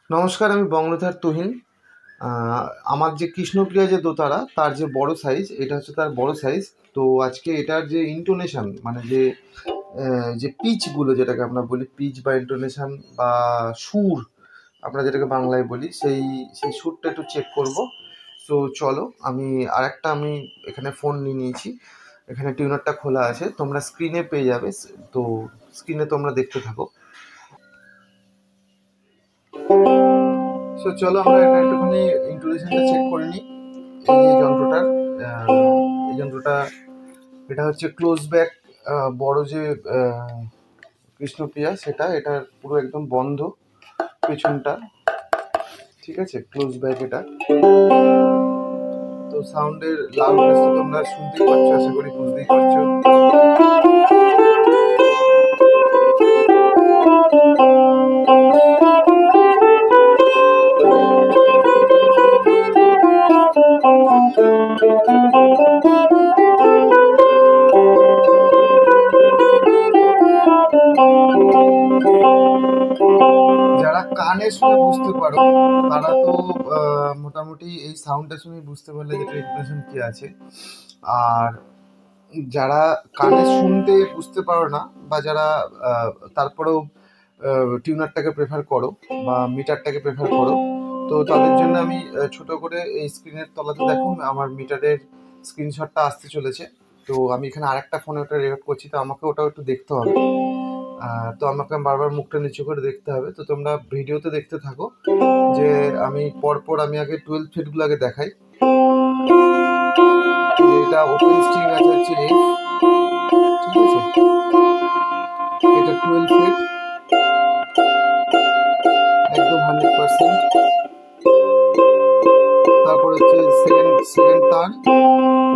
নমস্কার, আমি বঙ্গলধার তুহিন। আমার যে কৃষ্ণপ্রিয়া যে দোতারা তার যে বড় সাইজ, এটা হচ্ছে তার বড় সাইজ। তো আজকে এটার যে ইন্টোনেশন মানে যে পিচগুলো, যেটাকে আমরা বলি পিচ বা ইন্টোনেশন বা সুর, আমরা যেটাকে বাংলায় বলি, সেই সেই সুরটা একটু চেক করব। তো চলো, আমি এখানে ফোন নিয়ে নিয়েছি, এখানে টিউনারটা খোলা আছে, তোমরা স্ক্রিনে পেয়ে যাবে। তো স্ক্রিনে তোমরা দেখতে থাকো। সো চলো আমরা এটা একটুখানি ইন্টোনেশনটা চেক করে নিই। এই যন্ত্রটা এটা হচ্ছে ক্লোজ ব্যাক বড় যে কৃষ্ণপ্রিয়া, এটার পুরো একদম বন্ধ পেছনটা, ঠিক আছে, ক্লোজ ব্যাক এটা। তো সাউন্ডের লাউডনেস তো তোমরা শুনতেই পাচ্ছ, আশা করি বুঝতেই পারছো। যারা কানে শুনে বুঝতে পারো তারা তো মোটামুটি এই সাউন্ডটা শুনে বুঝতে পারলে যেটা ইন্টোনেশন কি আছে। আর যারা কানে শুনতে বুঝতে পারো না, বা যারা তারপরেও টিউনারটাকে প্রেফার করো বা মিটারটাকে প্রেফার করো, তো তাদের জন্য আমি ছোট করে এই স্ক্রিনের তলাতে দেখো আমার মিটারের স্ক্রিনশটটা আসতে চলেছে। তো আমি এখানে আরেকটা ফোনে ওটা রেকর্ড করছি, তো আমাকে ওটাও একটু দেখতে হবে। তো আমাকে বারবার মুখটা নিচু করে দেখতে হবে। তো তোমরা ভিডিওতে দেখতে থাকো যে আমি পরপর আগে 12 ফিটগুলো আগে দেখাই। এটা ওপেন স্ট্রিং আছে হচ্ছে এফ, ঠিক আছে, এটা 12 ফিট একদম 100%। তারপর হচ্ছে সেকেন্ড তার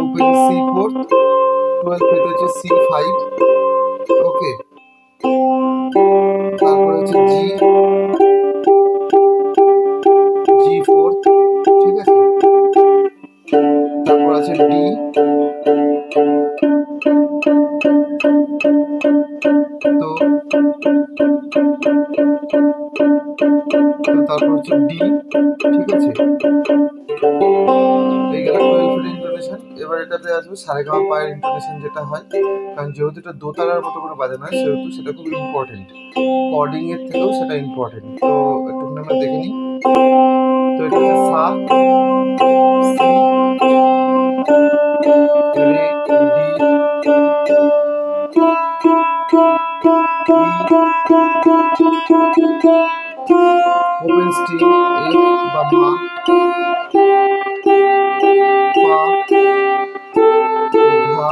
ওপেন C4, 12 ফিট হচ্ছে C5, ওকে। তারপর হচ্ছে G4, ঠিক আছে। তারপর আছে ডি, তো তারপর হচ্ছে ডি, ঠিক আছে। এই গেল 12 ফিট ইন্টোনেশন। এবার এটাতে আসবে সারেগামা পায়ের ইন্টোনেশন যেটা হয়, কারণ যেহেতু এটা দোতারার মতো করে বাজানো হয় সেহেতু সেটা খুব ইম্পর্টেন্ট, কর্ডিং এর থেকেও সেটা ইম্পর্টেন্ট। তো একটুখানি আমরা দেখে নিই। তো এটা হচ্ছে সা, সি, রে, ডি, ওপেন স্ট্রিং এফ বা মা, পা, ধা,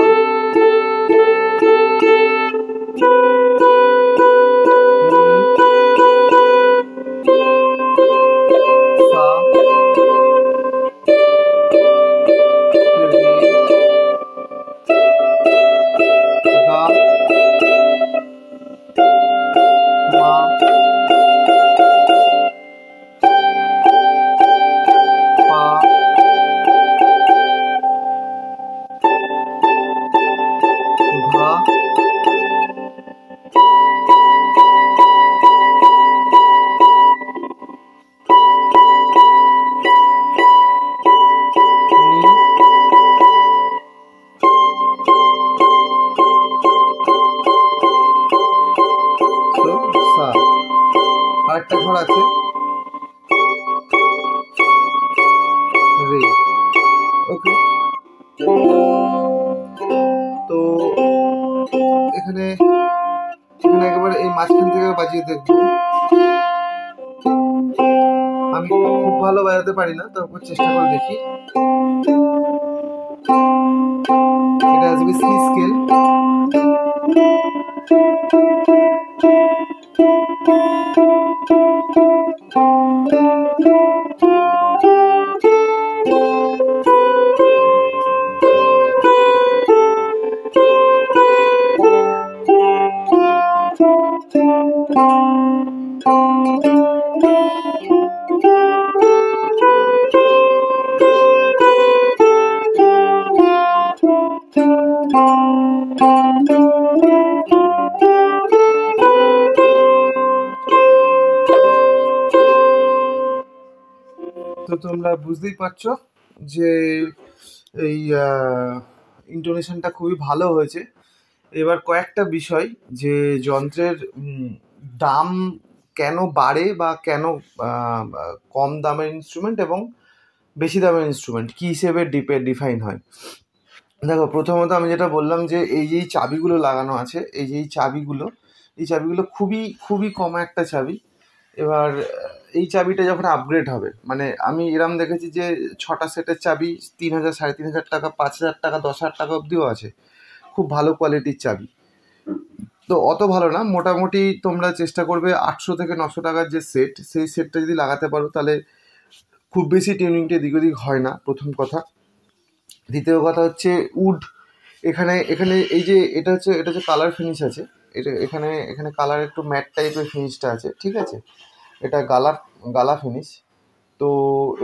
সা, রে, গা, মা, পা, ধা, নি, সো সা। আরেকটা ঘর আছে রে, ওকে। তো এখানে এখানে একেবারে এই মাঝখান থেকে বাজিয়ে দেখবো। আমি খুব ভালো বাজাতে পারি না, তারপর চেষ্টা করে দেখি। এটা আসবে সি স্কেল, তো তোমরা বুঝতেই পারছো যে এই ইন্টোনেশনটা খুবই ভালো হয়েছে। এবার কয়েকটা বিষয় যে যন্ত্রের দাম কেন বাড়ে বা কেন কম দামের ইনস্ট্রুমেন্ট এবং বেশি দামের ইনস্ট্রুমেন্ট কী হিসেবে ডিফাইন হয়। দেখো, প্রথমত আমি যেটা বললাম যে এই যে চাবিগুলো লাগানো আছে, এই যে এই চাবিগুলো খুবই খুবই কম একটা চাবি। এবার এই চাবিটা যখন আপগ্রেড হবে, মানে আমি এরম দেখেছি যে 6টা সেটের চাবি 3,000, 3,500 টাকা, 5,000 টাকা, 10,000 টাকা অবধিও আছে, খুব ভালো কোয়ালিটির চাবি। তো অত ভালো না, মোটামুটি তোমরা চেষ্টা করবে 800 থেকে 900 টাকার যে সেট, সেই সেটটা যদি লাগাতে পারো তাহলে খুব বেশি টিউনিংটা এদিক ওদিক হয় না, প্রথম কথা। দ্বিতীয় কথা হচ্ছে উড, এখানে এখানে এই যে এটা হচ্ছে কালার ফিনিশ আছে, এটা এখানে এখানে কালার একটু ম্যাট টাইপের ফিনিশটা আছে, ঠিক আছে, এটা গালা ফিনিশ। তো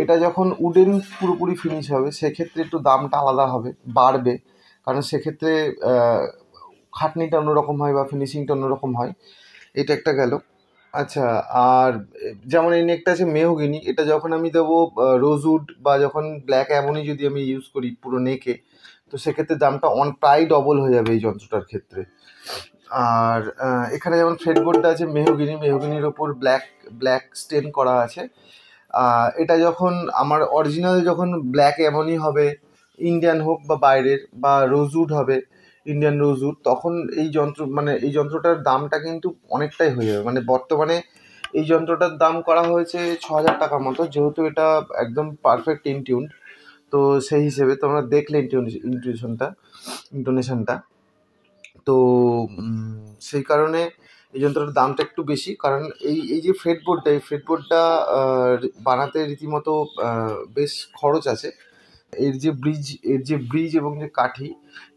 এটা যখন উডেন পুরোপুরি ফিনিশ হবে সেক্ষেত্রে একটু দামটা আলাদা হবে, বাড়বে, কারণ সেক্ষেত্রে খাটনিটা অন্যরকম হয় বা ফিনিশিংটা অন্যরকম হয়। এটা একটা গেল। আচ্ছা, আর যেমন এই নেকটা আছে মেহগিনি, এটা যখন আমি দেবো রোজউড বা যখন ব্ল্যাক অ্যামনি যদি আমি ইউজ করি পুরো নেকে, তো সেক্ষেত্রে দামটা প্রায় ডবল হয়ে যাবে এই যন্ত্রটার ক্ষেত্রে। আর এখানে যেমন ফ্রেডবোর্ডটা আছে মেহগিনির ওপর ব্ল্যাক স্টেন করা আছে। এটা যখন আমার অরিজিনাল যখন ব্ল্যাক অ্যামনি হবে, ইন্ডিয়ান হোক বা বাইরের, বা রোজউড হবে, ইন্ডিয়ান রোজউড, তখন এই যন্ত্রটার দামটা কিন্তু অনেকটাই হয়ে যাবে। মানে বর্তমানে এই যন্ত্রটার দাম করা হয়েছে 6,000 টাকার মতো, যেহেতু এটা একদম পারফেক্ট ইনটিউনড। তো সেই হিসেবে তোমরা দেখলে ইন্টোনেশনটা, তো সেই কারণে এই যন্ত্রটার দামটা একটু বেশি, কারণ এই যে এই ফ্রেডবোর্ডটা বানাতে রীতিমতো বেশ খরচ আছে। এর যে ব্রিজ এবং যে কাঠি,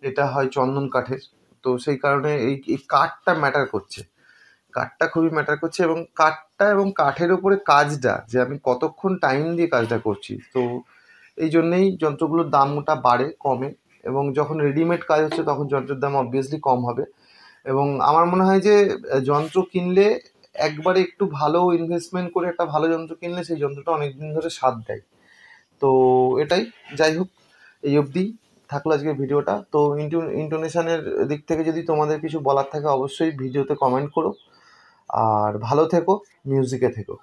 এটা হয় চন্দন কাঠের। তো সেই কারণে এই কাঠটা ম্যাটার করছে, কাঠটা খুবই ম্যাটার করছে, এবং কাঠটা এবং কাঠের ওপরে কাজটা যে আমি কতক্ষণ টাইম দিয়ে কাজটা করছি, তো এই জন্যেই যন্ত্রগুলোর দামটা বাড়ে কমে। এবং যখন রেডিমেড কাজ হচ্ছে তখন যন্ত্রের দাম অবভিয়াসলি কম হবে। এবং আমার মনে হয় যে যন্ত্র কিনলে একবারে একটু ভালো ইনভেস্টমেন্ট করে একটা ভালো যন্ত্র কিনলে সেই যন্ত্রটা অনেক দিন ধরে স্বাদ দেয়। তো এটাই, যাই হোক, এই অবধি থাকলো আজকের ভিডিওটা। তো ইন্টোনেশনের দিক থেকে যদি তোমাদের কিছু বলার থাকে অবশ্যই ভিডিওতে কমেন্ট করো। আর ভালো থেকো, মিউজিকে থেকো।